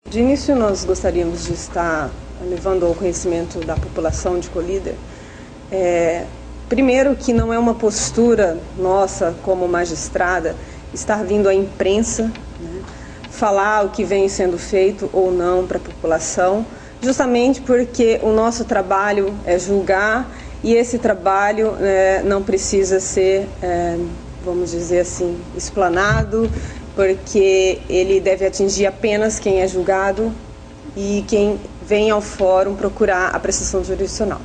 De início, nós gostaríamos de estar levando ao conhecimento da população de Colíder, primeiro, que não é uma postura nossa como magistrada estar vindo à imprensa, né, falar o que vem sendo feito ou não para a população, justamente porque o nosso trabalho é julgar e esse trabalho não precisa ser, vamos dizer assim, explanado, porque ele deve atingir apenas quem é julgado e quem vem ao fórum procurar a prestação jurisdicional.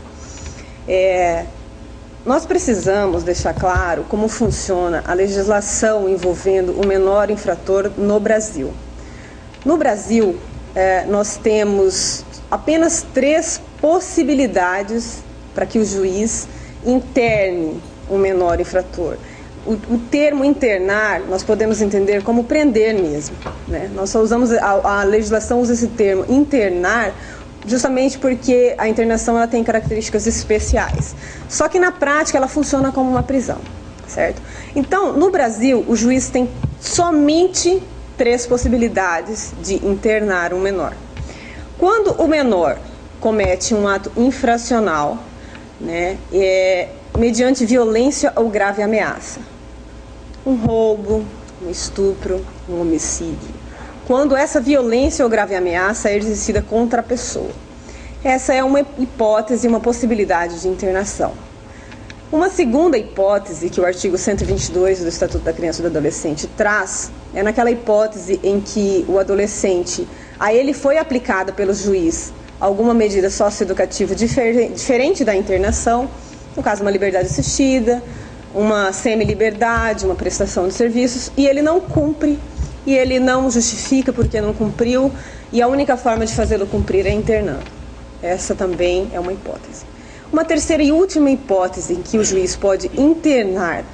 Nós precisamos deixar claro como funciona a legislação envolvendo o menor infrator no Brasil. No Brasil, nós temos apenas 3 possibilidades para que o juiz interne o menor infrator. O termo internar, nós podemos entender como prender mesmo, né? Nós só usamos, a legislação usa esse termo internar, justamente porque a internação ela tem características especiais. Só que na prática ela funciona como uma prisão, certo? Então, no Brasil, o juiz tem somente 3 possibilidades de internar um menor. Quando o menor comete um ato infracional, né, mediante violência ou grave ameaça, um roubo, um estupro, um homicídio, quando essa violência ou grave ameaça é exercida contra a pessoa. Essa é uma hipótese, uma possibilidade de internação. Uma segunda hipótese que o artigo 122 do Estatuto da Criança e do Adolescente traz é naquela hipótese em que o adolescente, a ele foi aplicada pelo juiz alguma medida socioeducativa diferente da internação, no caso uma liberdade assistida, uma semi-liberdade, uma prestação de serviços, e ele não cumpre, e ele não justifica porque não cumpriu, e a única forma de fazê-lo cumprir é internando. Essa também é uma hipótese. Uma terceira e última hipótese em que o juiz pode internar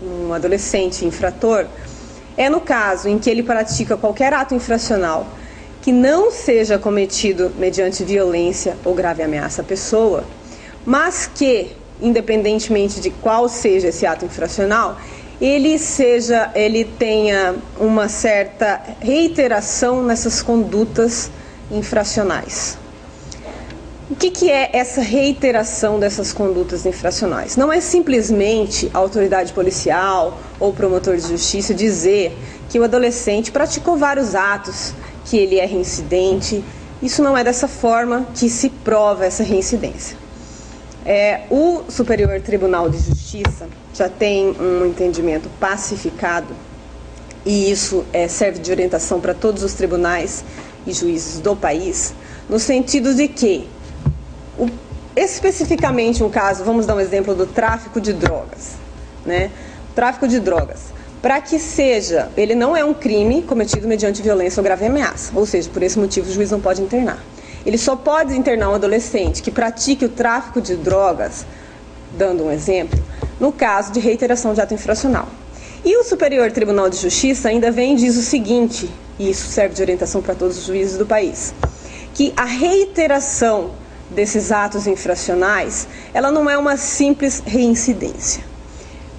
um adolescente infrator é no caso em que ele pratica qualquer ato infracional que não seja cometido mediante violência ou grave ameaça à pessoa, mas que, independentemente de qual seja esse ato infracional, ele tenha uma certa reiteração nessas condutas infracionais. O que é essa reiteração dessas condutas infracionais? Não é simplesmente a autoridade policial ou promotor de justiça dizer que o adolescente praticou vários atos, que ele é reincidente. Isso não é dessa forma que se prova essa reincidência. O Superior Tribunal de Justiça já tem um entendimento pacificado, e isso serve de orientação para todos os tribunais e juízes do país, no sentido de que, especificamente um caso, vamos dar um exemplo do tráfico de drogas, né? Tráfico de drogas, para que ele não é um crime cometido mediante violência ou grave ameaça, ou seja, por esse motivo o juiz não pode internar. Ele só pode internar um adolescente que pratique o tráfico de drogas, dando um exemplo, no caso de reiteração de ato infracional. E o Superior Tribunal de Justiça ainda vem e diz o seguinte, e isso serve de orientação para todos os juízes do país, que a reiteração desses atos infracionais, ela não é uma simples reincidência.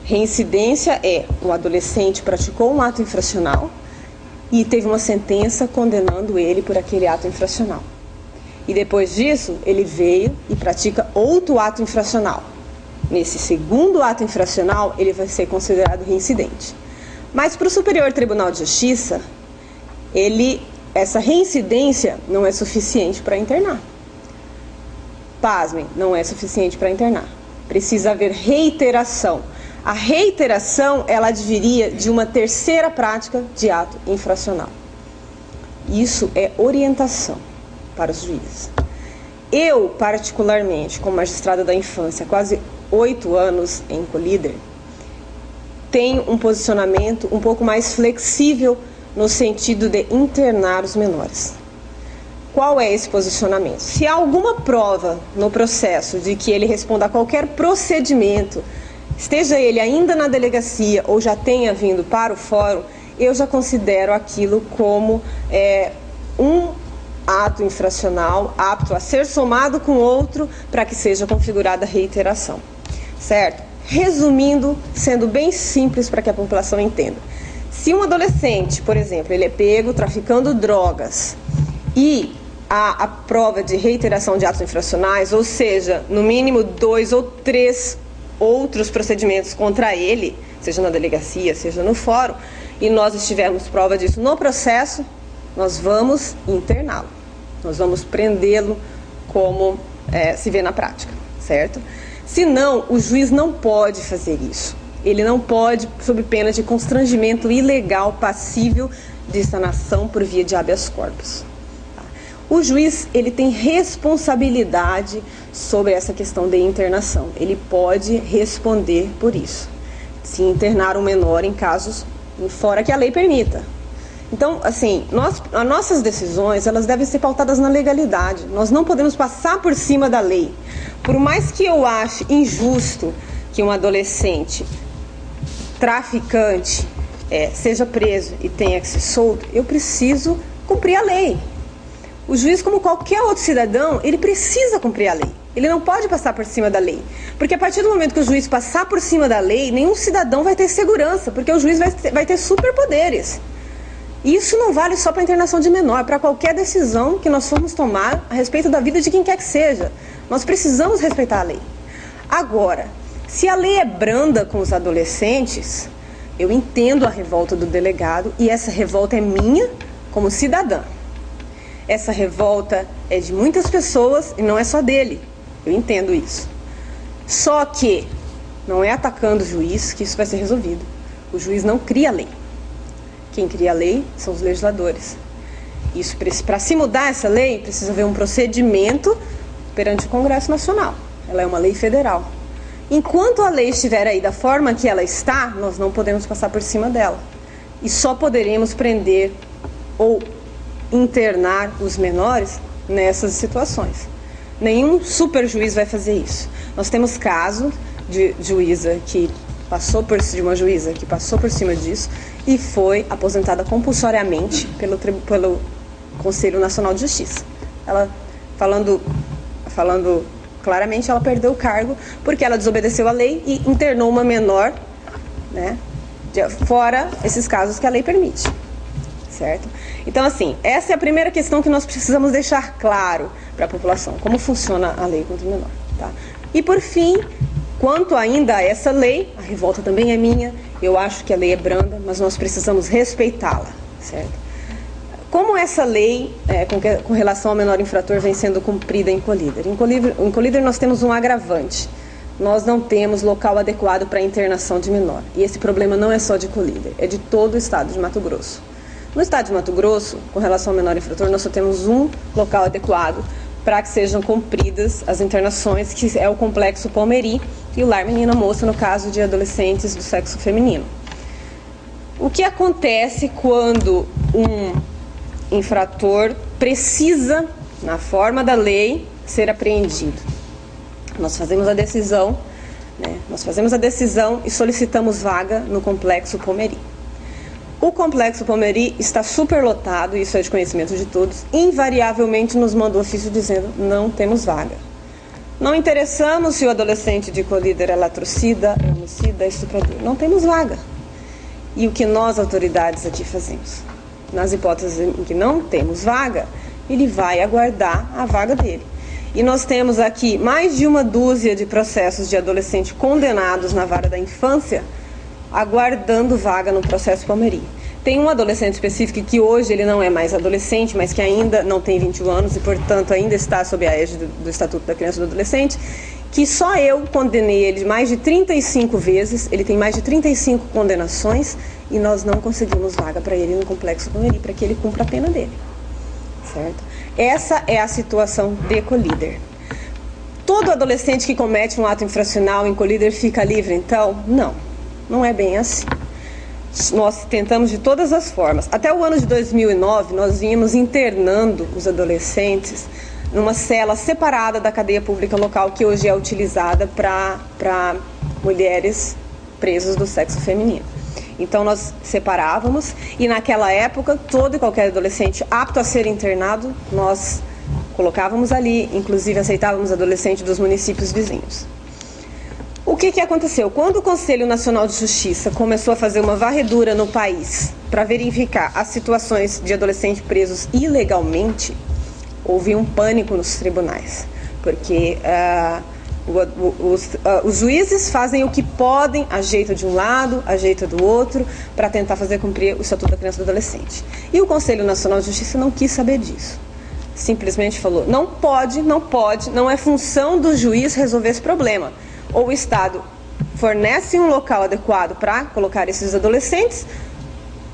Reincidência é o adolescente praticou um ato infracional e teve uma sentença condenando ele por aquele ato infracional. E depois disso, ele veio e pratica outro ato infracional. Nesse segundo ato infracional, ele vai ser considerado reincidente. Mas para o Superior Tribunal de Justiça, essa reincidência não é suficiente para internar. Pasmem, não é suficiente para internar. Precisa haver reiteração. A reiteração, ela adviria de uma terceira prática de ato infracional. Isso é orientação para os juízes. Eu, particularmente, como magistrada da infância, quase 8 anos em Colíder, tenho um posicionamento um pouco mais flexível no sentido de internar os menores. Qual é esse posicionamento? Se há alguma prova no processo de que ele responda a qualquer procedimento, esteja ele ainda na delegacia ou já tenha vindo para o fórum, eu já considero aquilo como um ato infracional apto a ser somado com outro para que seja configurada a reiteração, certo? Resumindo, sendo bem simples para que a população entenda. Se um adolescente, por exemplo, ele é pego traficando drogas e a prova de reiteração de atos infracionais, ou seja, no mínimo 2 ou 3 outros procedimentos contra ele, seja na delegacia, seja no fórum, e nós estivermos prova disso no processo, nós vamos interná-lo, nós vamos prendê-lo como se vê na prática, certo? Senão, o juiz não pode fazer isso. Ele não pode, sob pena de constrangimento ilegal passível de sanação por via de habeas corpus. O juiz, ele tem responsabilidade sobre essa questão de internação. Ele pode responder por isso, se internar um menor em casos fora que a lei permita. Então, assim, as nossas decisões, elas devem ser pautadas na legalidade. Nós não podemos passar por cima da lei. Por mais que eu ache injusto que um adolescente traficante seja preso e tenha que ser solto, eu preciso cumprir a lei. O juiz, como qualquer outro cidadão, ele precisa cumprir a lei. Ele não pode passar por cima da lei. Porque a partir do momento que o juiz passar por cima da lei, nenhum cidadão vai ter segurança, porque o juiz vai ter superpoderes. E isso não vale só para a internação de menor, para qualquer decisão que nós formos tomar a respeito da vida de quem quer que seja. Nós precisamos respeitar a lei. Agora, se a lei é branda com os adolescentes, eu entendo a revolta do delegado e essa revolta é minha como cidadã. Essa revolta é de muitas pessoas e não é só dele. Eu entendo isso. Só que não é atacando o juiz que isso vai ser resolvido. O juiz não cria a lei. Quem cria a lei são os legisladores. Isso, para se mudar essa lei, precisa haver um procedimento perante o Congresso Nacional. Ela é uma lei federal. Enquanto a lei estiver aí da forma que ela está, nós não podemos passar por cima dela. E só poderemos prender ou internar os menores nessas situações. Nenhum super juiz vai fazer isso. Nós temos casos de juíza que passou por de uma juíza que passou por cima disso e foi aposentada compulsoriamente pelo Conselho Nacional de Justiça. Ela, falando claramente, ela perdeu o cargo porque ela desobedeceu a lei e internou uma menor, né, fora esses casos que a lei permite, certo? Então, assim, essa é a primeira questão que nós precisamos deixar claro para a população, como funciona a lei contra o menor, tá? E, por fim, quanto ainda a essa lei, a revolta também é minha, eu acho que a lei é branda, mas nós precisamos respeitá-la, certo? Como essa lei, com relação ao menor infrator, vem sendo cumprida em Colíder? Em Colíder nós temos um agravante. Nós não temos local adequado para internação de menor. E esse problema não é só de Colíder, é de todo o estado de Mato Grosso. No estado de Mato Grosso, com relação ao menor infrator, nós só temos um local adequado para que sejam cumpridas as internações, que é o Complexo Palmeri e o Lar Menina Moça, no caso de adolescentes do sexo feminino. O que acontece quando um infrator precisa, na forma da lei, ser apreendido? Nós fazemos a decisão, e solicitamos vaga no Complexo Palmeri. O Complexo Palmeri está superlotado, isso é de conhecimento de todos, invariavelmente nos manda o ofício dizendo: não temos vaga. Não interessamos se o adolescente de Colíder é latrocida, é homicida, é estuprador. Não temos vaga. E o que nós, autoridades, aqui fazemos? Nas hipóteses em que não temos vaga, ele vai aguardar a vaga dele. E nós temos aqui mais de uma dúzia de processos de adolescentes condenados na vara da infância, aguardando vaga no processo Palmeri. Tem um adolescente específico que hoje ele não é mais adolescente, mas que ainda não tem 21 anos e, portanto, ainda está sob a égide do Estatuto da Criança e do Adolescente, que só eu condenei ele mais de 35 vezes, ele tem mais de 35 condenações e nós não conseguimos vaga para ele no Complexo Palmeri, para que ele cumpra a pena dele, certo? Essa é a situação de Colíder. Todo adolescente que comete um ato infracional em Colíder fica livre, então? Não é bem assim. Nós tentamos de todas as formas. Até o ano de 2009, nós vínhamos internando os adolescentes numa cela separada da cadeia pública local, que hoje é utilizada para mulheres presas do sexo feminino. Então, nós separávamos e, naquela época, todo e qualquer adolescente apto a ser internado, nós colocávamos ali, inclusive aceitávamos adolescentes dos municípios vizinhos. O que aconteceu? Quando o Conselho Nacional de Justiça começou a fazer uma varredura no país para verificar as situações de adolescentes presos ilegalmente, houve um pânico nos tribunais, porque os juízes fazem o que podem, ajeita de um lado, ajeita do outro, para tentar fazer cumprir o Estatuto da Criança e do Adolescente. E o Conselho Nacional de Justiça não quis saber disso. Simplesmente falou, não pode, não é função do juiz resolver esse problema. Ou o Estado fornece um local adequado para colocar esses adolescentes,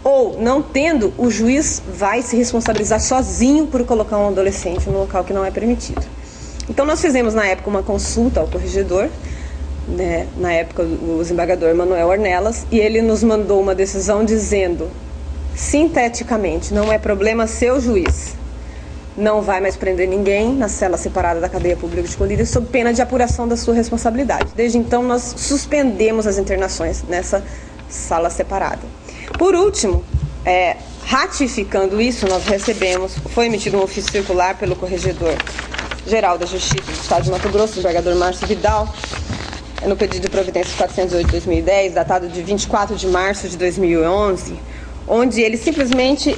ou, não tendo, o juiz vai se responsabilizar sozinho por colocar um adolescente no local que não é permitido. Então, nós fizemos, na época, uma consulta ao corregedor, né, na época, o desembargador Manuel Ornelas, e ele nos mandou uma decisão dizendo, sinteticamente, não é problema seu, juiz, não vai mais prender ninguém na cela separada da cadeia pública de Colíder, sob pena de apuração da sua responsabilidade. Desde então, nós suspendemos as internações nessa sala separada. Por último, ratificando isso, nós recebemos, foi emitido um ofício circular pelo Corregedor-Geral da Justiça do Estado de Mato Grosso, o desembargador Márcio Vidal, no pedido de providência 408/2010, datado de 24 de março de 2011, onde ele simplesmente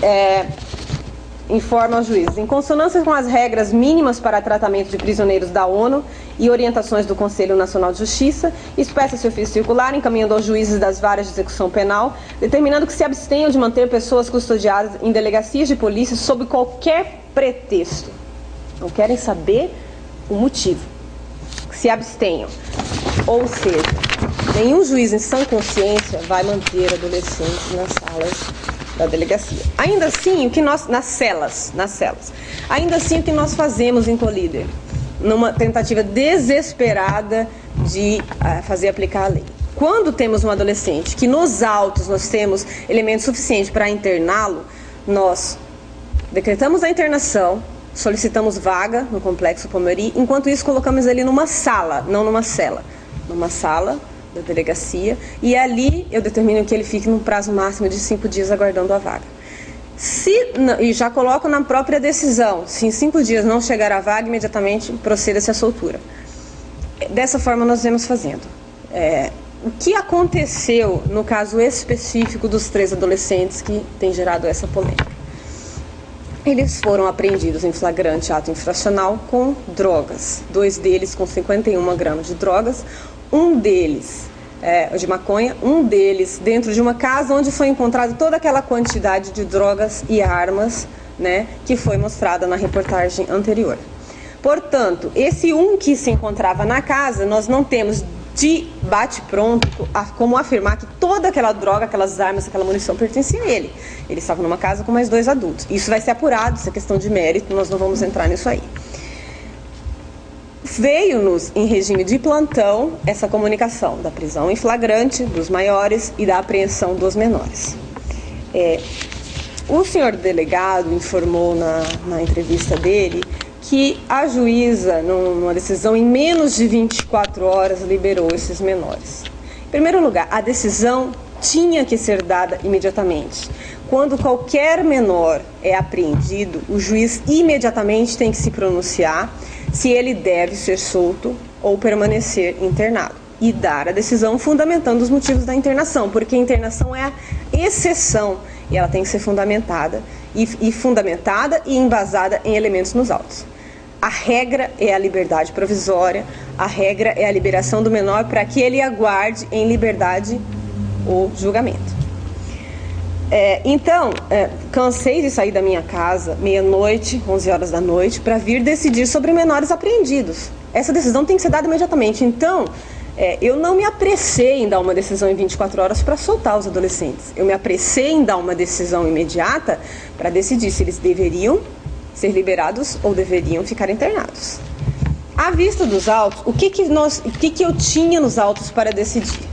informa aos juízes, em consonância com as regras mínimas para tratamento de prisioneiros da ONU e orientações do Conselho Nacional de Justiça, expressa-se ofício circular encaminhando aos juízes das varas de execução penal, determinando que se abstenham de manter pessoas custodiadas em delegacias de polícia sob qualquer pretexto. Não querem saber o motivo. Se abstenham. Ou seja, nenhum juiz em sã consciência vai manter adolescentes nas salas da delegacia. Ainda assim, o que nós, nas celas, ainda assim o que nós fazemos em Colíder, numa tentativa desesperada de fazer aplicar a lei. Quando temos um adolescente que nos autos nós temos elementos suficientes para interná-lo, nós decretamos a internação, solicitamos vaga no Complexo Palmieri, enquanto isso colocamos ele numa sala, não numa cela, numa sala da delegacia, e ali eu determino que ele fique num prazo máximo de 5 dias aguardando a vaga. E já coloco na própria decisão, se em 5 dias não chegar a vaga, imediatamente proceda-se à soltura. Dessa forma nós vemos fazendo. O que aconteceu no caso específico dos 3 adolescentes que tem gerado essa polêmica? Eles foram apreendidos em flagrante ato infracional com drogas, 2 deles com 51 gramas de drogas, um deles de maconha, um deles dentro de uma casa onde foi encontrada toda aquela quantidade de drogas e armas, né, que foi mostrada na reportagem anterior. Portanto, esse um que se encontrava na casa, nós não temos de bate-pronto como afirmar que toda aquela droga, aquelas armas, aquela munição pertencia a ele. Ele estava numa casa com mais 2 adultos. Isso vai ser apurado, isso é questão de mérito, nós não vamos entrar nisso aí. Veio-nos em regime de plantão essa comunicação da prisão em flagrante dos maiores e da apreensão dos menores. O senhor delegado informou na entrevista dele que a juíza, numa decisão em menos de 24 horas, liberou esses menores. Em primeiro lugar, a decisão tinha que ser dada imediatamente. Quando qualquer menor é apreendido, o juiz imediatamente tem que se pronunciar se ele deve ser solto ou permanecer internado e dar a decisão fundamentando os motivos da internação, porque a internação é a exceção e ela tem que ser fundamentada e embasada em elementos nos autos. A regra é a liberdade provisória, a regra é a liberação do menor para que ele aguarde em liberdade o julgamento. Então, cansei de sair da minha casa meia-noite, 11 horas da noite, para vir decidir sobre menores apreendidos. Essa decisão tem que ser dada imediatamente. Então, eu não me apressei em dar uma decisão em 24 horas para soltar os adolescentes. Eu me apressei em dar uma decisão imediata para decidir se eles deveriam ser liberados ou deveriam ficar internados. À vista dos autos, o que eu tinha nos autos para decidir?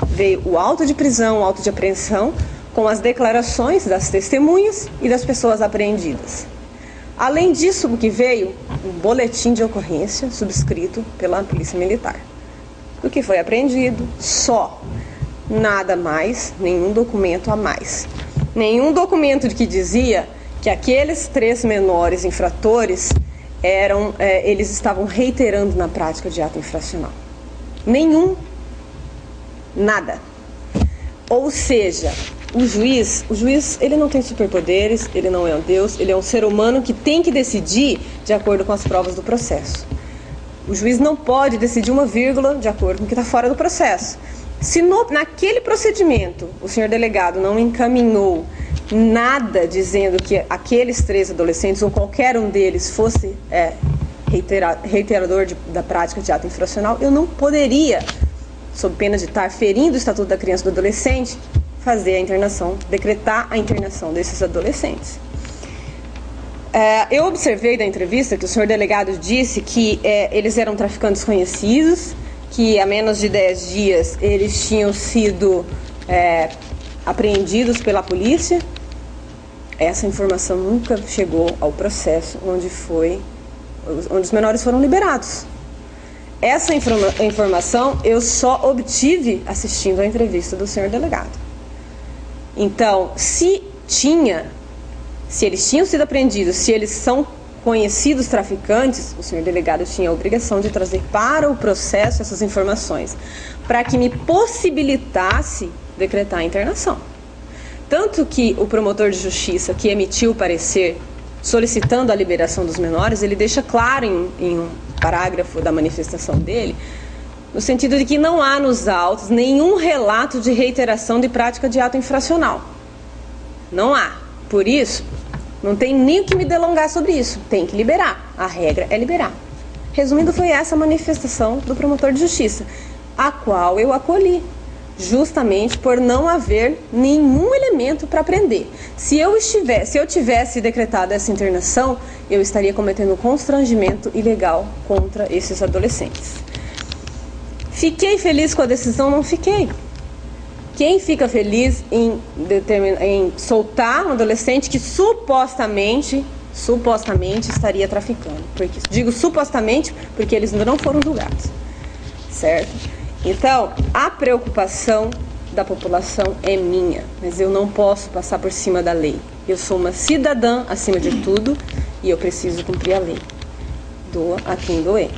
Veio o auto de prisão, o auto de apreensão, com as declarações das testemunhas e das pessoas apreendidas. Além disso, o que veio? Um boletim de ocorrência subscrito pela Polícia Militar. O que foi apreendido? Só. Nada mais, nenhum documento a mais. Nenhum documento que dizia que aqueles 3 menores infratores eles estavam reiterando na prática de ato infracional. Nenhum. Nada. Ou seja, o juiz, ele não tem superpoderes, ele não é um Deus, ele é um ser humano que tem que decidir de acordo com as provas do processo. O juiz não pode decidir uma vírgula de acordo com o que está fora do processo. Se naquele procedimento o senhor delegado não encaminhou nada dizendo que aqueles 3 adolescentes ou qualquer um deles fosse reiterador da prática de ato infracional, eu não poderia, sob pena de estar ferindo o Estatuto da Criança e do Adolescente, fazer a internação, decretar a internação desses adolescentes. Eu observei da entrevista que o senhor delegado disse que eles eram traficantes conhecidos, que há menos de 10 dias eles tinham sido apreendidos pela polícia. Essa informação nunca chegou ao processo onde os menores foram liberados. Essa informação eu só obtive assistindo a entrevista do senhor delegado. Então, se eles tinham sido apreendidos, se eles são conhecidos traficantes, o senhor delegado tinha a obrigação de trazer para o processo essas informações, para que me possibilitasse decretar a internação. Tanto que o promotor de justiça que emitiu o parecer solicitando a liberação dos menores, ele deixa claro em um parágrafo da manifestação dele, no sentido de que não há nos autos nenhum relato de reiteração de prática de ato infracional. Não há. Por isso, não tem nem o que me delongar sobre isso. Tem que liberar. A regra é liberar. Resumindo, foi essa a manifestação do promotor de justiça, a qual eu acolhi, justamente por não haver nenhum elemento para prender. Se eu tivesse decretado essa internação, eu estaria cometendo constrangimento ilegal contra esses adolescentes. Fiquei feliz com a decisão? Não fiquei. Quem fica feliz em soltar um adolescente que supostamente estaria traficando? Digo supostamente porque eles ainda não foram julgados, certo? Então, a preocupação da população é minha, mas eu não posso passar por cima da lei. Eu sou uma cidadã acima de tudo e eu preciso cumprir a lei. Doa a quem doer.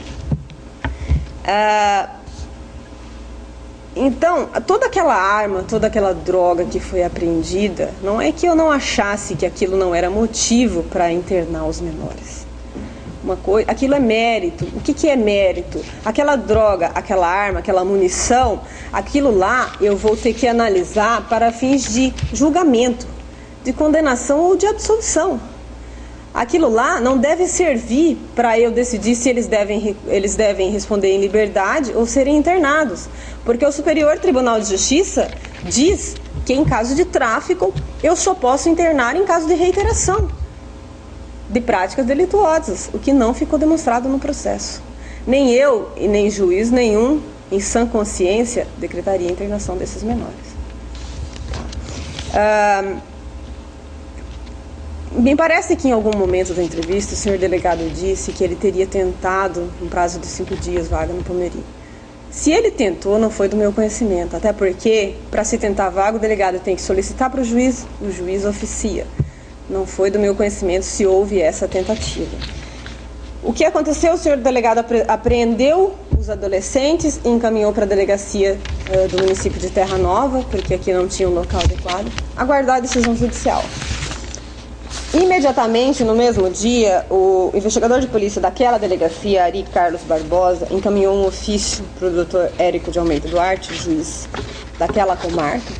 Então, toda aquela arma, toda aquela droga que foi apreendida, não é que eu não achasse que aquilo não era motivo para internar os menores. Aquilo é mérito. O que é mérito? Aquela droga, aquela arma, aquela munição, aquilo lá eu vou ter que analisar para fins de julgamento, de condenação ou de absolvição. Aquilo lá não deve servir para eu decidir se eles devem responder em liberdade ou serem internados. Porque o Superior Tribunal de Justiça diz que em caso de tráfico eu só posso internar em caso de reiteração de práticas delituosas, o que não ficou demonstrado no processo. Nem eu e nem juiz nenhum, em sã consciência, decretaria a internação desses menores. Me parece que em algum momento da entrevista o senhor delegado disse que ele teria tentado, no prazo de 5 dias, vaga no Palmeirim. Se ele tentou, não foi do meu conhecimento, até porque, para se tentar vaga, o delegado tem que solicitar para o juiz oficia. Não foi do meu conhecimento se houve essa tentativa. O que aconteceu? O senhor delegado apreendeu os adolescentes e encaminhou para a delegacia do município de Terra Nova, porque aqui não tinha um local adequado, aguardar a decisão judicial. Imediatamente, no mesmo dia, o investigador de polícia daquela delegacia, Ari Carlos Barbosa, encaminhou um ofício para o Dr. Érico de Almeida Duarte, juiz daquela comarca,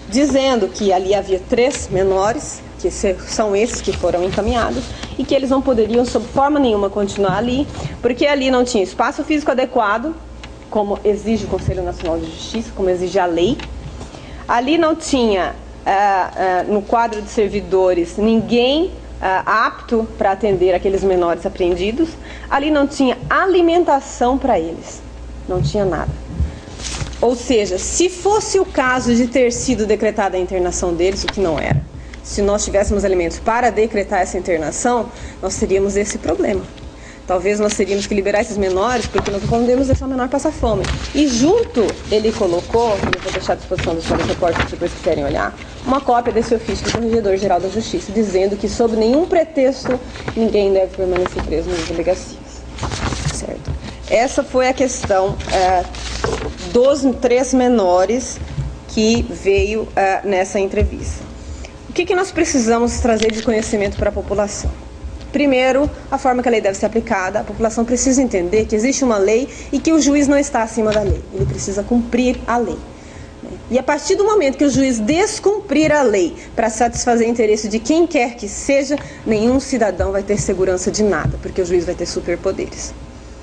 dizendo que ali havia 3 menores, que são esses que foram encaminhados, e que eles não poderiam, sob forma nenhuma, continuar ali, porque ali não tinha espaço físico adequado, como exige o Conselho Nacional de Justiça, como exige a lei. Ali não tinha, no quadro de servidores, ninguém apto para atender aqueles menores apreendidos. Ali não tinha alimentação para eles, não tinha nada. Ou seja, se fosse o caso de ter sido decretada a internação deles, o que não era, se nós tivéssemos elementos para decretar essa internação, nós teríamos esse problema. Talvez nós teríamos que liberar esses menores, porque nós não podemos deixar o menor passar fome. E junto, ele colocou, eu vou deixar à disposição dos repórteres, se depois quiserem olhar, uma cópia desse ofício do Corregedor-Geral da Justiça, dizendo que, sob nenhum pretexto, ninguém deve permanecer preso nas delegacias. Certo? Essa foi a questão dos 3 menores que veio nessa entrevista. O que nós precisamos trazer de conhecimento para a população? Primeiro, a forma que a lei deve ser aplicada. A população precisa entender que existe uma lei e que o juiz não está acima da lei. Ele precisa cumprir a lei. E a partir do momento que o juiz descumprir a lei para satisfazer o interesse de quem quer que seja, nenhum cidadão vai ter segurança de nada, porque o juiz vai ter superpoderes.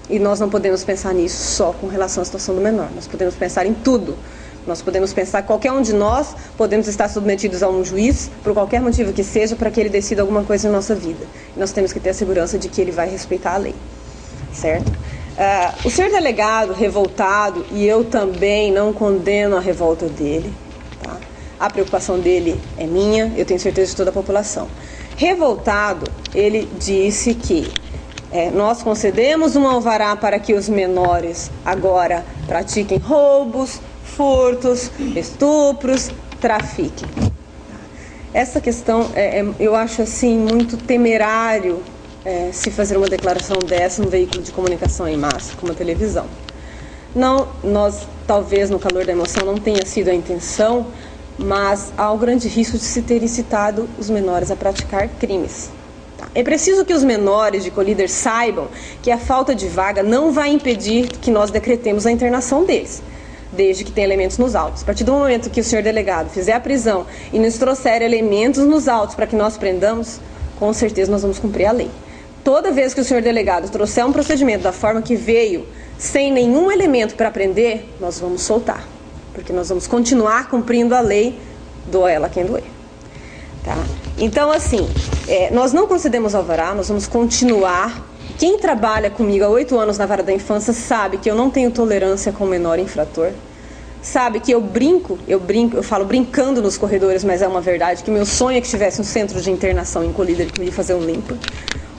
E nós não podemos pensar nisso só com relação à situação do menor. Nós podemos pensar em tudo. Nós podemos pensar, qualquer um de nós podemos estar submetidos a um juiz, por qualquer motivo que seja, para que ele decida alguma coisa em nossa vida. E nós temos que ter a segurança de que ele vai respeitar a lei. Certo? O senhor delegado revoltado, e eu também não condeno a revolta dele, tá? A preocupação dele é minha, eu tenho certeza de toda a população. Revoltado, ele disse que nós concedemos um alvará para que os menores agora pratiquem roubos, furtos, estupros, trafiquem. Essa questão, eu acho assim muito temerário se fazer uma declaração dessa num veículo de comunicação em massa, como a televisão. Não, nós talvez no calor da emoção não tenha sido a intenção, mas há o grande risco de se ter incitado os menores a praticar crimes. É preciso que os menores de Colíder saibam que a falta de vaga não vai impedir que nós decretemos a internação deles, desde que tenha elementos nos autos. A partir do momento que o senhor delegado fizer a prisão e nos trouxer elementos nos autos para que nós prendamos, com certeza nós vamos cumprir a lei. Toda vez que o senhor delegado trouxer um procedimento da forma que veio, sem nenhum elemento para prender, nós vamos soltar, porque nós vamos continuar cumprindo a lei, doa ela quem doer. Tá? Então, assim, nós não concedemos alvará, nós vamos continuar. Quem trabalha comigo há 8 anos na vara da infância sabe que eu não tenho tolerância com o menor infrator. Sabe que eu falo brincando nos corredores, mas é uma verdade, que meu sonho é que tivesse um centro de internação em Colíder que me ia fazer um limpo.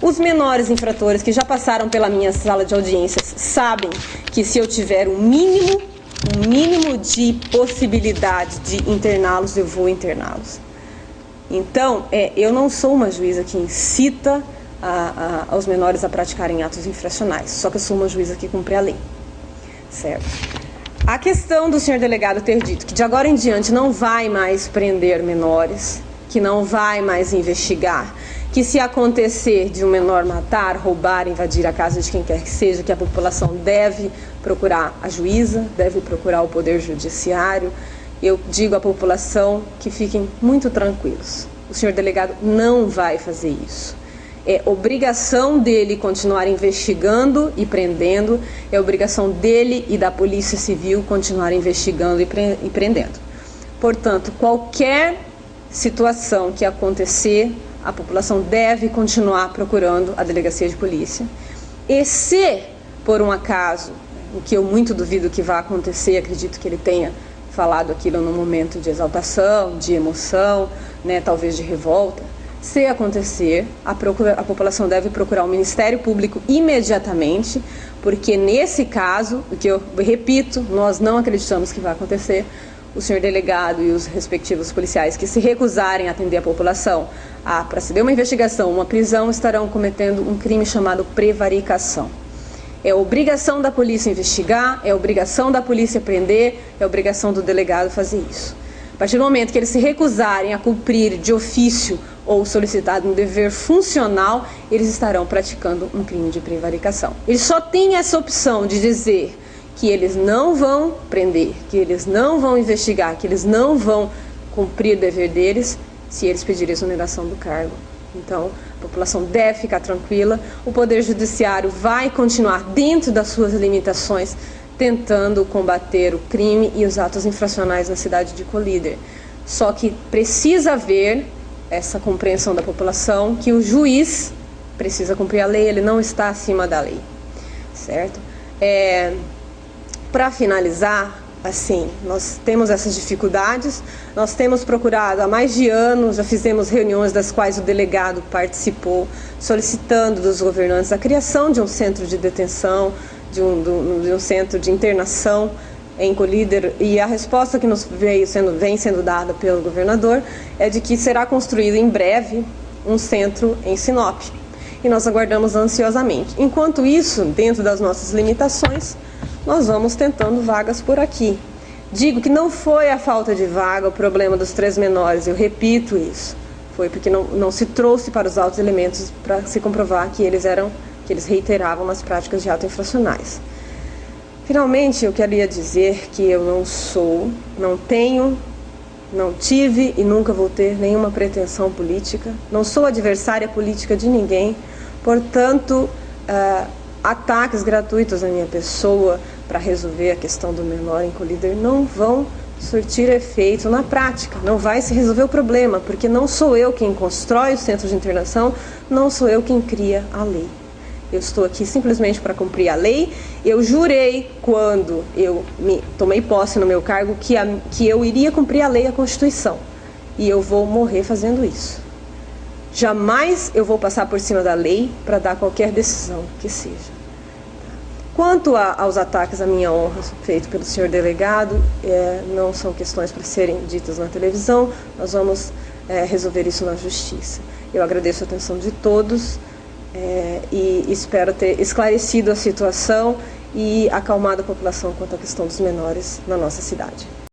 Os menores infratores que já passaram pela minha sala de audiências sabem que se eu tiver um mínimo de possibilidade de interná-los, eu vou interná-los. Então, eu não sou uma juíza que incita aos menores a praticarem atos infracionais, só que eu sou uma juíza que cumpre a lei. Certo? A questão do senhor delegado ter dito que de agora em diante não vai mais prender menores, que não vai mais investigar, que se acontecer de um menor matar, roubar, invadir a casa de quem quer que seja, que a população deve procurar a juíza, deve procurar o poder judiciário, eu digo à população que fiquem muito tranquilos. O senhor delegado não vai fazer isso. É obrigação dele continuar investigando e prendendo, é obrigação dele e da Polícia Civil continuar investigando e prendendo. Portanto, qualquer situação que acontecer, a população deve continuar procurando a delegacia de polícia. E se, por um acaso, o que eu muito duvido que vá acontecer, acredito que ele tenha falado aquilo num momento de exaltação, de emoção, né, talvez de revolta, se acontecer, a população deve procurar o Ministério Público imediatamente, porque nesse caso, o que eu repito, nós não acreditamos que vai acontecer, o senhor delegado e os respectivos policiais que se recusarem a atender a população a proceder uma investigação, uma prisão, estarão cometendo um crime chamado prevaricação. É obrigação da polícia investigar, é obrigação da polícia prender, é obrigação do delegado fazer isso. A partir do momento que eles se recusarem a cumprir de ofício ou solicitado um dever funcional, eles estarão praticando um crime de prevaricação. Eles só têm essa opção de dizer que eles não vão prender, que eles não vão investigar, que eles não vão cumprir o dever deles, se eles pedirem exoneração do cargo. Então, a população deve ficar tranquila, o Poder Judiciário vai continuar dentro das suas limitações, tentando combater o crime e os atos infracionais na cidade de Colíder. Só que precisa haver essa compreensão da população que o juiz precisa cumprir a lei, ele não está acima da lei. Certo? Para finalizar, assim, nós temos essas dificuldades, nós temos procurado há mais de anos, já fizemos reuniões das quais o delegado participou, solicitando dos governantes a criação de um centro de detenção, de um centro de internação em Colíder, e a resposta que nos vem sendo dada pelo governador é de que será construído em breve um centro em Sinop. E nós aguardamos ansiosamente. Enquanto isso, dentro das nossas limitações, nós vamos tentando vagas por aqui. Digo que não foi a falta de vaga o problema dos 3 menores, eu repito isso. Foi porque não se trouxe para os autos elementos para se comprovar que eles reiteravam nas práticas de atos infracionais. Finalmente, eu queria dizer que eu não tenho, não tive e nunca vou ter nenhuma pretensão política, não sou adversária política de ninguém, portanto, ataques gratuitos à minha pessoa para resolver a questão do menor em Colíder não vão surtir efeito na prática, não vai se resolver o problema, porque não sou eu quem constrói o centro de internação, não sou eu quem cria a lei. Eu estou aqui simplesmente para cumprir a lei. Eu jurei, quando eu tomei posse no meu cargo, que eu iria cumprir a lei e a Constituição. E eu vou morrer fazendo isso. Jamais eu vou passar por cima da lei para dar qualquer decisão que seja. Quanto aos ataques à minha honra feitos pelo senhor delegado, não são questões para serem ditas na televisão, nós vamos resolver isso na justiça. Eu agradeço a atenção de todos e espero ter esclarecido a situação e acalmado a população quanto à questão dos menores na nossa cidade.